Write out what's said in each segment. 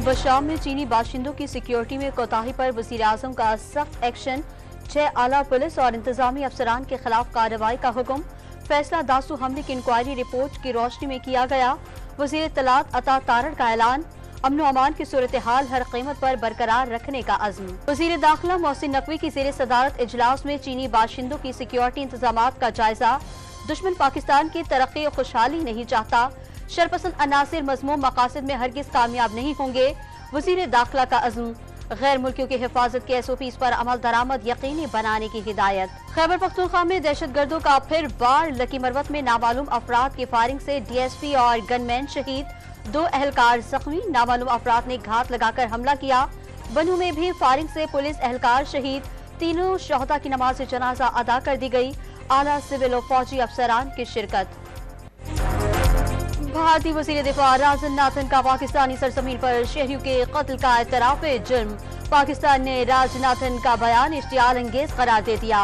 बशाम में चीनी बाशिंदों की सिक्योरिटी में कोताही पर वज़ीर-ए-आज़म का सख्त एक्शन, 6 आला पुलिस और इंतजामी अफसरान के खिलाफ कार्रवाई का हुक्म। फैसला दासू हमले की इंक्वायरी रिपोर्ट की रोशनी में किया गया। वज़ीर इत्तलात अता तारड़ का ऐलान, अमन व अमान की सूरत हाल हर कीमत पर बरकरार रखने का अज़्म। वज़ीर दाखिला मोहसिन नकवी की ज़ेर सदारत इजलास में चीनी बाशिंदों की सिक्योरिटी इंतजामात का जायजा। दुश्मन पाकिस्तान की तरक्की और खुशहाली नहीं चाहता। शरपसंद अनासिर मज़मूम मकासद में हरगिज़ कामयाब नहीं होंगे। वज़ीर दाखिला का अज़्म, गैर मुल्कियों की हिफाजत के SOPs पर अमल दरामद यकीनी बनाने की हिदायत। खैबर पख्तूनख्वा में दहशत गर्दों का फिर बार, लकी मरवत में नामालूम अफराद की फायरिंग से DSP और गनमैन शहीद, 2 अहलकार जख्मी। नामालूम अफराद ने घात लगाकर हमला किया। बनू में भी फायरिंग से पुलिस अहलकार शहीद, तीनों शहदा की नमाज जनाजा अदा कर दी गई। आला सिविल और फौजी अफसरान की शिरकत। भारतीय वज़ीर दिफा राजनाथन का पाकिस्तानी सरजमीन पर शहरियों के कत्ल का एतराफ़ जुर्म। पाकिस्तान ने राजनाथन का बयान इश्तियाल अंगेज करार दे दिया।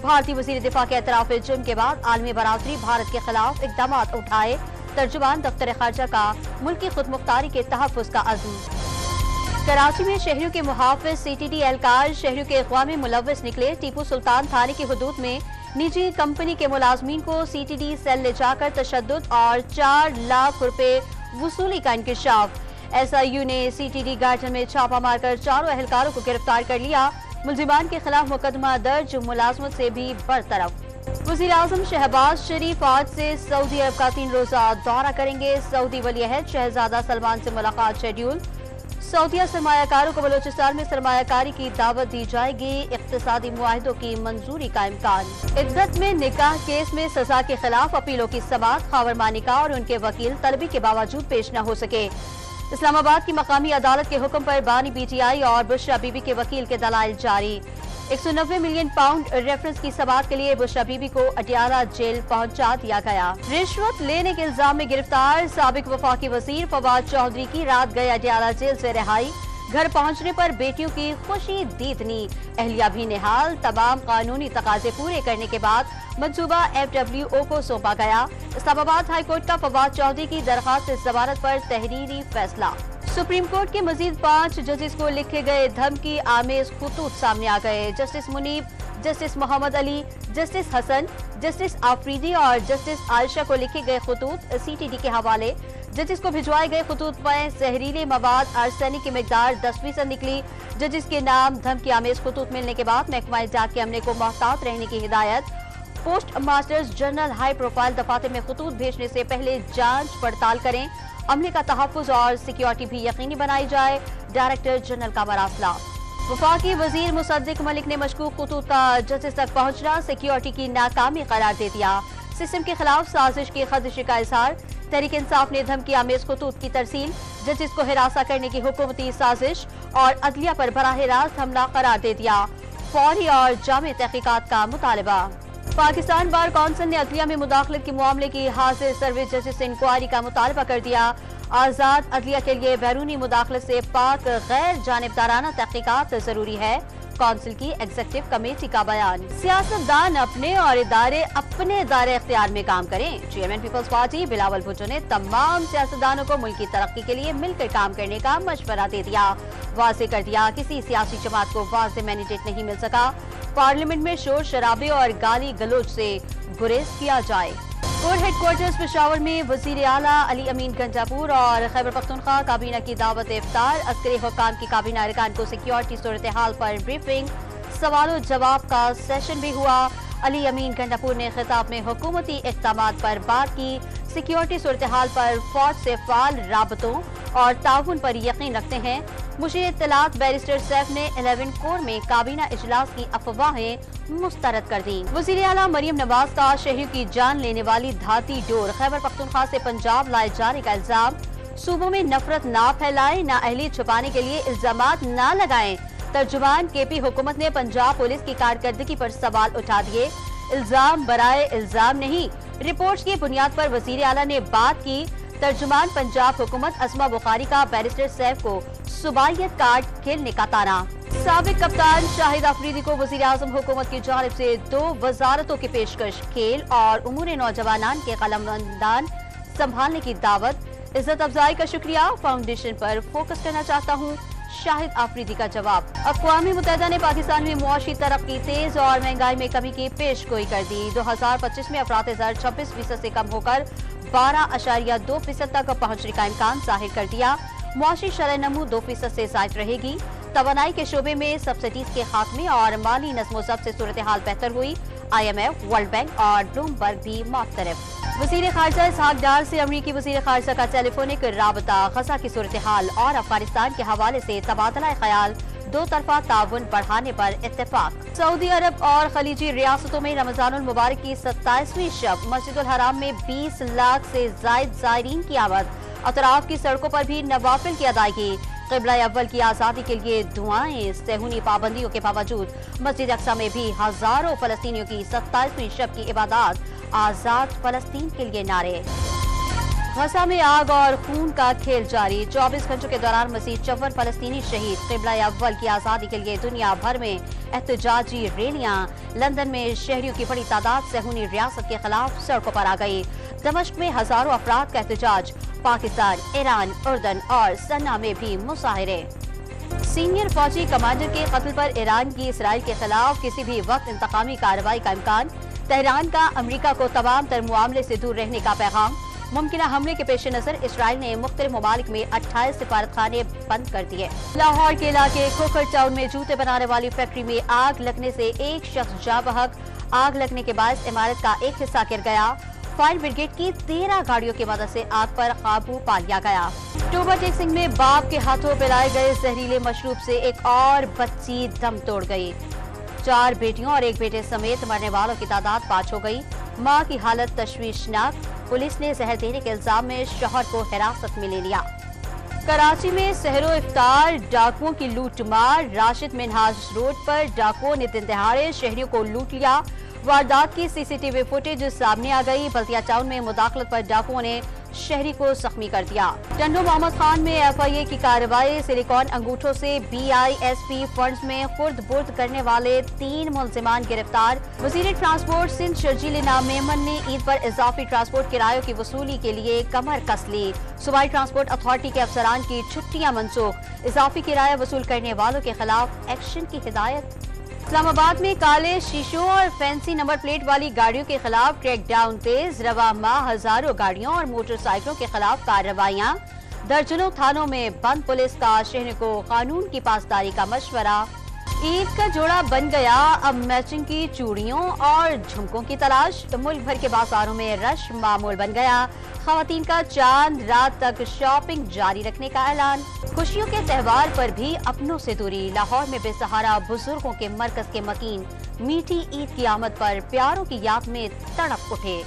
भारतीय वज़ीर दिफा के एतराफ़ जुर्म के बाद आलमी बरादरी भारत के खिलाफ इक़दाम उठाए। तर्जुमान दफ्तर खारजा का मुल्की खुदमुख्तारी के तहफ़्फ़ुज़ का अज़्म। कराची में शहरियों के मुहाफ़िज़ CTD एहलकार शहरियों के अग़वा में मुलव्वस निकले। टीपू सुल्तान थाने की हुदूद में निजी कंपनी के मुलाजमीन को CTD सेल ले जाकर तशद्दुद और 4 लाख रुपए वसूली का इंकशाफ। SIU ने CTD गार्डन में छापा मारकर 4 अहलकारों को गिरफ्तार कर लिया। मुल्जिमान के खिलाफ मुकदमा दर्ज, मुलाजमत से भी बरतरफ। वज़ीर-ए-आज़म शहबाज शरीफ आज से सऊदी अरब का 3 रोज़ा दौरा करेंगे। सऊदी वली-अहद शहजादा सलमान से मुलाकात शेड्यूल। सऊदीया सरमायाकारों को बलोचिस्तान में सरमायाकारी की दावत दी जाएगी। इक़्तिसादी मुआहिदों की मंजूरी का इम्कान। इद्दत में निकाह केस में सजा के खिलाफ अपीलों की समाअत। खावर मानिका और उनके वकील तलबी के बावजूद पेश न हो सके। इस्लामाबाद की मकामी अदालत के हुक्म पर बानी PTI और बुशरा बीबी के वकील के दलाइल जारी। 190 मिलियन पाउंड रेफरेंस की समाअत के लिए बुशरा बीबी को अटियाला जेल पहुंचा दिया गया। रिश्वत लेने के इल्जाम में गिरफ्तार साबिक वफाकी वजीर फवाद चौधरी की रात गए अटियाला जेल से रिहाई। घर पहुंचने पर बेटियों की खुशी दीदनी, अहलिया भी निहाल। तमाम कानूनी तकाजे पूरे करने के बाद मंसूबा FWO को सौंपा गया। इस्लामाबाद हाई कोर्ट का फवाद चौधरी की दरखास्त जमानत पर तहरीरी फैसला। सुप्रीम कोर्ट के मजीद 5 जजेस को लिखे गए धमकी आमेज खुतूत सामने आ गए। Justice Munib, justice Mohammad Ali, justice Hasan, justice Afridi और जस्टिस आयशा को लिखे गए खुतूत CTD के हवाले। जजिस को भिजवाए गए खुतूत में जहरीले मवाद आर्सेनिक की मिकदार 10% निकली। जजिस के नाम धमकी आमेज खुतूत मिलने के बाद महकमा डाक के अमले को मोहतात रहने की हिदायत। Post masters general high profile दफातर में खुतूत भेजने से पहले जांच पड़ताल करें। अमले का तहफ़्फ़ुज़ और सिक्योरिटी भी यकीनी बनाई जाए। डायरेक्टर जनरल का मरासला। वफाकी वजीर मुसद्दिक मलिक ने मशकूक खुतूत का जजिस तक पहुंचना सिक्योरिटी की नाकामी करार दे दिया। सिस्टम के खिलाफ साजिश की खदशे का इज़हार। तहरीक इंसाफ ने धमकी आमेज खुतूत की तरसील, जजिस को हिरासा करने की हुकूमती साजिश और अदलिया पर बराह रास्त हमला करार दे दिया। फौरी और जामे तहकीकात का मुतालबा। पाकिस्तान बार कौंसिल ने अदलिया में मुदाखलत के मामले की हाजिर सर्विस जजिस से इंक्वायरी का मुतालबा कर दिया। आज़ाद अदलिया के लिए बैरूनी मुदाखलत से पाक गैर जानिबदाराना तहकीकात जरूरी है। कौंसिल की एग्जीक्यूटिव कमेटी का बयान। सियासतदान अपने और इदारे अपने दायरे इख्तियार में काम करें। चेयरमैन पीपल्स पार्टी बिलावल भुट्टो ने तमाम सियासतदानों को मुल्क की तरक्की के लिए मिलकर काम करने का मशवरा दे दिया। वाज़ेह कर दिया किसी सियासी जमात को वाज़ेह मैंडेट नहीं मिल सका। पार्लियामेंट में शोर शराबे और गाली गलोच से गुरेज किया जाए। कोर हेडक्वार्टर्स पेशावर में वजीर आला अली अमीन गंजापुर और खैबर पख्तूनख्वा काबीना की दावत इफ्तार। अस्करी हुक्काम की काबीना अरकान को सिक्योरिटी सूरत हाल पर ब्रीफिंग। सवालों जवाब का सेशन भी हुआ। अली अमीन गंजापुर ने खिताब में हुकूमती इक़दामात पर बात की। सिक्योरिटी सूरत हाल पर फौज से फाल राबतों और ताउन पर यकीन रखते हैं। मुशीर इत्तलात बैरिस्टर सैफ ने 11 कोर में काबीना इजलास की अफवाहें मुस्तरद कर दी। वज़ीर आला मरियम नवाज का शहरियों की जान लेने वाली धाती डोर। खैबर पख्तूनख्वा से पंजाब लाए जाने का इल्जाम। सूबों में नफरत ना फैलाएं, ना अहलियत छुपाने के लिए इल्जामात ना लगाएं। तर्जुमान KP हुकूमत ने पंजाब पुलिस की कारकर्दगी पर सवाल उठा दिए। इल्जाम बराए इल्जाम नहीं, रिपोर्ट्स की बुनियाद पर वज़ीर आला ने बात की। तर्जुमान पंजाब हुकूमत असमा बुखारी का बैरिस्टर सैफ को सुबाइयत कार्ड खेलने का ताना। साबिक कप्तान शाहिद अफरीदी को वज़ीर आज़म हुकूमत की जानिब से 2 वजारतों की पेशकश। खेल और उमूर नौजवानान के कलमबंदान संभालने की दावत। इज्जत अफजाई का शुक्रिया, फाउंडेशन पर फोकस करना चाहता हूँ, शाहिद आफरीदी का जवाब। अक़वाम मुत्तहिदा ने पाकिस्तान में मुआशी तरक्की, तेज और महंगाई में कमी की पेशगोई कर दी। 2025 में अफराद ज़र 26% से कम होकर 12.2% तक पहुँचने का इम्कान जाहिर कर दिया। मुआशी शरह नमू 2% से ज़ायद रहेगी। तवानाई के शोबे में सब्सिडीज के खात्मे और माली नज़्म ज़ब्त से सूरत हाल बेहतर हुई। IMF, वर्ल्ड बैंक और ब्लूमबर्ग भी मुख्तलिफ। वज़ीर ख़ारिजा इसहाक डार से अमरीकी वज़ीर ख़ारिजा का टेलीफोनिक राबता, ग़ज़ा की सूरत हाल और अफगानिस्तान के हवाले से तबादला ख्याल, दो तरफा ताउन बढ़ाने पर इत्तेफाक। सऊदी अरब और खलीजी रियासतों में रमज़ानुल मुबारक की 27वीं शब, मस्जिदुल हराम में 20 लाख से ज़ायद ज़ायरीन की आमद। अतराफ की सड़कों पर भी नवाफिल की अदायगी। क़िबला अव्वल की आज़ादी के लिए दुआएं। सेहूनी पाबंदियों के बावजूद मस्जिद अक्सा में भी हजारों फ़लस्तीनियों की 27वीं शब की इबादत। आज़ाद फ़लस्तीन के लिए नारे। ग़ज़ा में आग और खून का खेल जारी। 24 घंटों के दौरान मज़ीद 54 फ़लस्तीनी शहीद। क़िबला अव्वल की आज़ादी के लिए दुनिया भर में एहतजाजी रैलियां। लंदन में शहरियों की बड़ी तादाद सेहूनी रियासत के खिलाफ सड़कों पर आ गई। दमिश्क में हजारों अफराद का एहतजाज। पाकिस्तान, ईरान, उर्दन और सन्ना में भी मुजाहिरे। सीनियर फौजी कमांडर के कत्ल पर ईरान की इसराइल के खिलाफ किसी भी वक्त इंतकामी कार्रवाई का इम्कान। तेहरान का अमरीका को तमाम तर मामले से दूर रहने का पैगाम। मुमकिन हमले के पेश नजर इसराइल ने मुख्तलिफ ममालिक में 28 सिफारतखाने बंद कर दिए। लाहौर के इलाके खोखर टाउन में जूते बनाने वाली फैक्ट्री में आग लगने से एक शख्स जा बहक। आग लगने के बाद इमारत का एक हिस्सा गिर गया। फायर ब्रिगेड की 13 गाड़ियों की मदद से आग पर काबू पा लिया गया। टोबा टेक सिंह में बाप के हाथों पिलाए गए जहरीले मशरूब से एक और बच्ची दम तोड़ गई। 4 बेटियों और 1 बेटे समेत मरने वालों की तादाद 5 हो गई। मां की हालत तशवीशनाक। पुलिस ने जहर देने के इल्जाम में शौहर को हिरासत में ले लिया। कराची में सहरो इफ्तार, डाकुओं की लूट मार। राशिद मिनहाज रोड पर डाकुओं ने दिन दहाड़े शहरियों को लूट लिया। वारदात की CCTV फुटेज सामने आ गई। बल्दिया टाउन में मुदाखलत पर डाकुओं ने शहरी को जख्मी कर दिया। टंडो मोहम्मद खान में FIA की कार्रवाई। सिलिकॉन अंगूठों से BISP फंड्स में खुर्द बुर्द करने वाले 3 मुलजिमान गिरफ्तार। वजीर ट्रांसपोर्ट सिंध शर्जील इनाम मेमन ने ईद पर इजाफी ट्रांसपोर्ट किरायों की वसूली के लिए कमर कस ली। सूबाई ट्रांसपोर्ट अथॉरिटी के अफसरान की छुट्टियां मनसूख। इजाफी किराया वसूल करने वालों के खिलाफ एक्शन की हिदायत। इस्लामाबाद में काले शीशों और फैंसी नंबर प्लेट वाली गाड़ियों के खिलाफ क्रैकडाउन तेज। रवा माह हजारों गाड़ियों और मोटरसाइकिलों के खिलाफ कार्रवाइयां। दर्जनों थानों में बंद पुलिस का, शहर को कानून की पासदारी का मशवरा। ईद का जोड़ा बन गया, अब मैचिंग की चूड़ियों और झुमकों की तलाश। तो मुल्क भर के बाजारों में रश मामूल बन गया। खवातीन का चांद रात तक शॉपिंग जारी रखने का ऐलान। खुशियों के त्योहार पर भी अपनों से दूरी। लाहौर में बेसहारा बुजुर्गों के मरकज के मकीन मीठी ईद की आमद पर प्यारों की याद में तड़प उठे।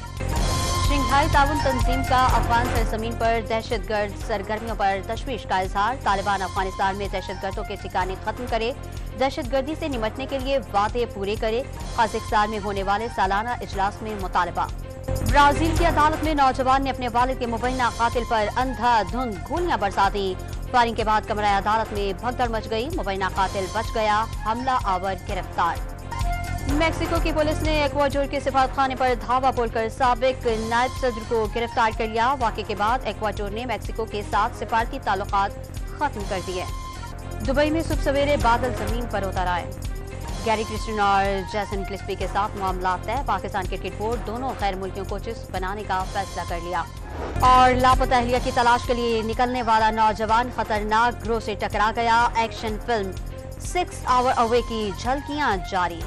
शंघाई ताउन तंजीम का अफगान सरजमीन पर दहशतगर्द सरगर्मियों पर तशवीश का इजहार। तालिबान अफगानिस्तान में दहशतगर्दों के ठिकाने खत्म करे, दहशतगर्दी से निपटने के लिए वादे पूरे करे। कजाकिस्तान में होने वाले सालाना इजलास में मुतालबा। ब्राजील की अदालत में नौजवान ने अपने वालिद के मुबैना कातिल पर अंधाधुंध गोलियां बरसा दी। फायरिंग के बाद कमरा अदालत में भगदड़ मच गई। मुबैना कातिल बच गया, हमला आवर गिरफ्तार। मेक्सिको की पुलिस ने एक्वाडोर के सिफारतखाने पर धावा बोलकर साबिक नायब सदर को गिरफ्तार कर लिया। वाक़े के बाद एक्वाडोर ने मेक्सिको के साथ सिफारती ताल्लुकात खत्म कर दिए। दुबई में सुबह सवेरे बादल जमीन पर उतर आए। गैरी क्रिस्टियन और जैसन क्लिस्पी के साथ मामला तय। पाकिस्तान क्रिकेट बोर्ड दोनों गैर मुल्कियों को चिस्ट बनाने का फैसला कर लिया। और लापता अहलिया की तलाश के लिए निकलने वाला नौजवान खतरनाक ग्रोह से टकरा गया। एक्शन फिल्म 6 आवर अवे की झलकियां जारी।